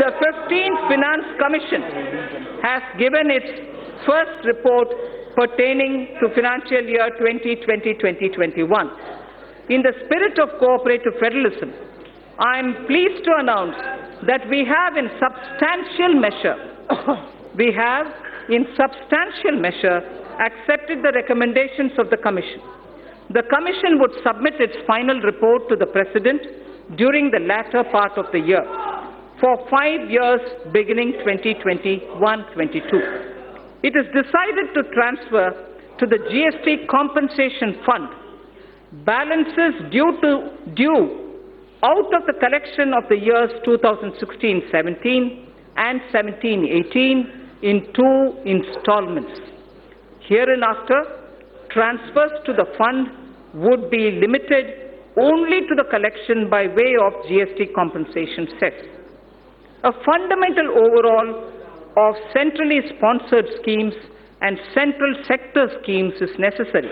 the 15th Finance Commission has given its first report pertaining to financial year 2020-2021. In the spirit of cooperative federalism, I am pleased to announce that we have in substantial measure accepted the recommendations of the Commission. The Commission would submit its final report to the President during the latter part of the year for 5 years beginning 2021-22. It is decided to transfer to the GST Compensation Fund balances due out of the collection of the years 2016-17 and 17-18 in 2 installments. Hereinafter, transfers to the fund would be limited only to the collection by way of GST compensation cess. A fundamental overhaul of centrally sponsored schemes and central sector schemes is necessary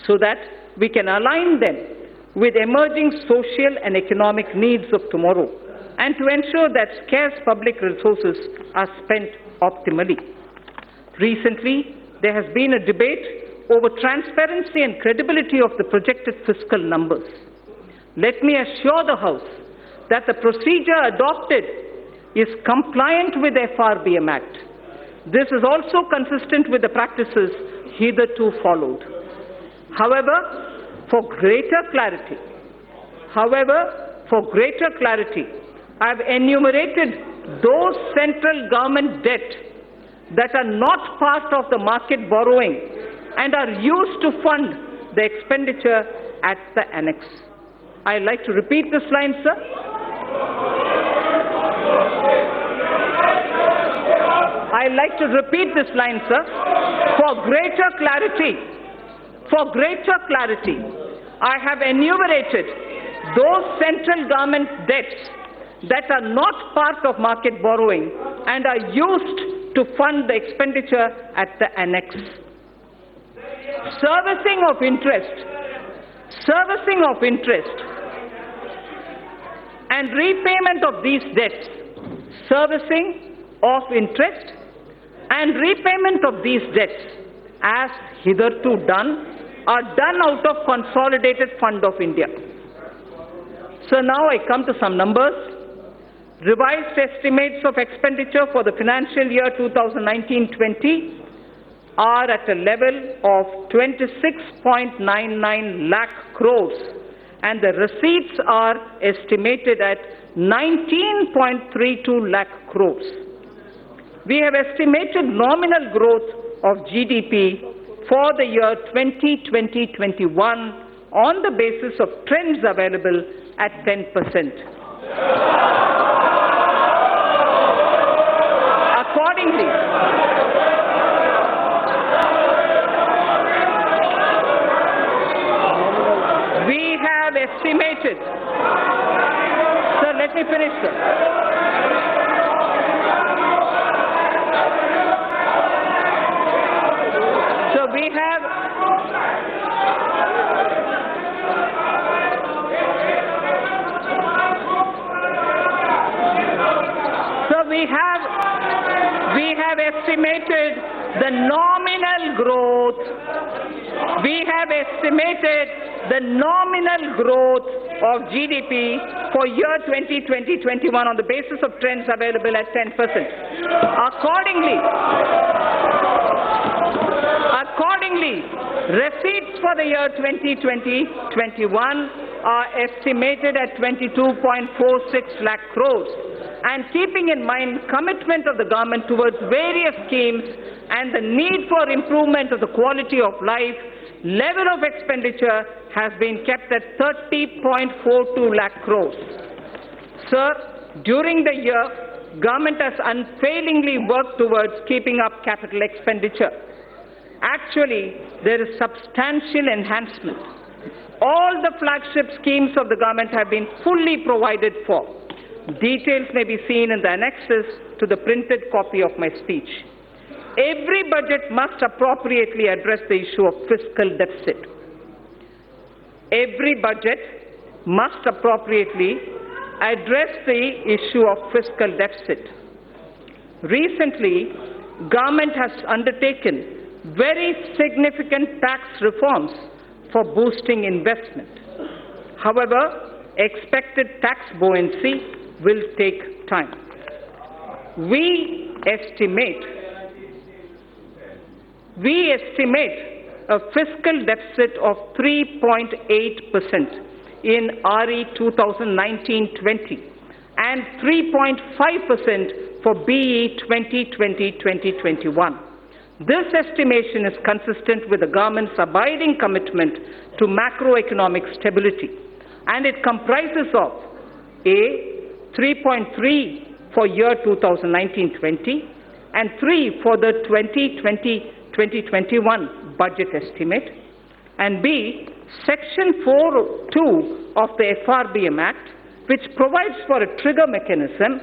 so that we can align them with emerging social and economic needs of tomorrow and to ensure that scarce public resources are spent optimally. Recently, there has been a debate over transparency and credibility of the projected fiscal numbers. Let me assure the House that the procedure adopted is compliant with the FRBM Act. This is also consistent with the practices hitherto followed. However, for greater clarity, I have enumerated those central government debt that are not part of the market borrowing and are used to fund the expenditure at the annex. I'd like to repeat this line, sir. I'd like to repeat this line, sir. For greater clarity, I have enumerated those central government debts that are not part of market borrowing and are used to fund the expenditure at the annex. Servicing of interest and repayment of these debts, as hitherto done, are done out of Consolidated Fund of India. So now I come to some numbers. Revised estimates of expenditure for the financial year 2019-20 are at a level of 26.99 lakh crores and the receipts are estimated at 19.32 lakh crores. We have estimated nominal growth of GDP for the year 2020-21 on the basis of trends available at 10%. Accordingly, we have estimated, sir, let me finish, sir. So we have estimated the nominal growth. We have estimated the nominal growth of GDP for year 2020-21 on the basis of trends available at 10%. Accordingly, receipts for the year 2020-21 are estimated at 22.46 lakh crores. And keeping in mind commitment of the government towards various schemes and the need for improvement of the quality of life, level of expenditure has been kept at 30.42 lakh crores. Sir, during the year, government has unfailingly worked towards keeping up capital expenditure. Actually, there is substantial enhancement. All the flagship schemes of the government have been fully provided for. Details may be seen in the annexes to the printed copy of my speech. Every budget must appropriately address the issue of fiscal deficit. Every budget must appropriately address the issue of fiscal deficit. Recently, government has undertaken very significant tax reforms for boosting investment. However, expected tax buoyancy will take time. We estimate a fiscal deficit of 3.8% in RE 2019-20 and 3.5% for BE 2020-2021. This estimation is consistent with the government's abiding commitment to macroeconomic stability, and it comprises of A, 3.3 for year 2019-20 and 3 for the 2020-2021 budget estimate, and B, Section 4.2 of the FRBM Act, which provides for a trigger mechanism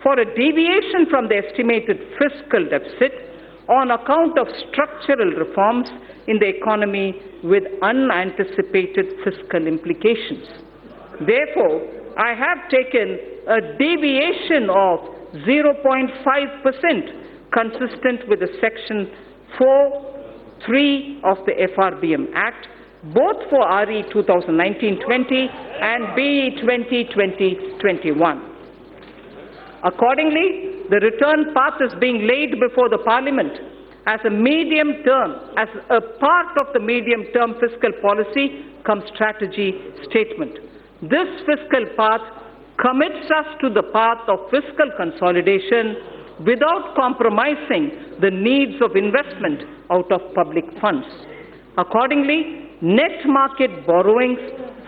for a deviation from the estimated fiscal deficit on account of structural reforms in the economy with unanticipated fiscal implications. Therefore, I have taken a deviation of 0.5% consistent with the Section 4.3 of the FRBM Act, both for RE 2019-20 and BE 2020-21. Accordingly, the return path is being laid before the Parliament as a part of the medium-term fiscal policy cum strategy statement. This fiscal path commits us to the path of fiscal consolidation without compromising the needs of investment out of public funds. Accordingly, net market borrowings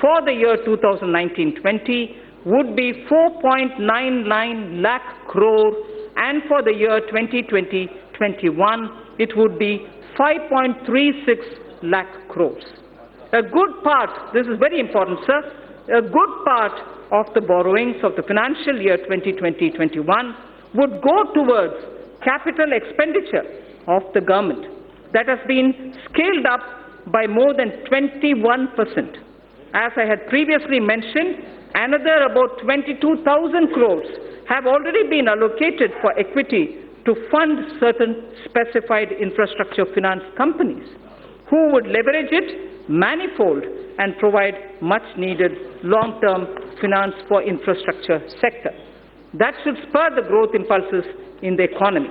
for the year 2019-20 would be 4.99 lakh crore, and for the year 2020-21 it would be 5.36 lakh crores. A good part, this is very important, sir, a good part of the borrowings of the financial year 2020-21 would go towards capital expenditure of the government that has been scaled up by more than 21%. As I had previously mentioned, another about 22,000 crores have already been allocated for equity to fund certain specified infrastructure finance companies who would leverage it manifold and provide much needed long-term finance for infrastructure sector. That should spur the growth impulses in the economy.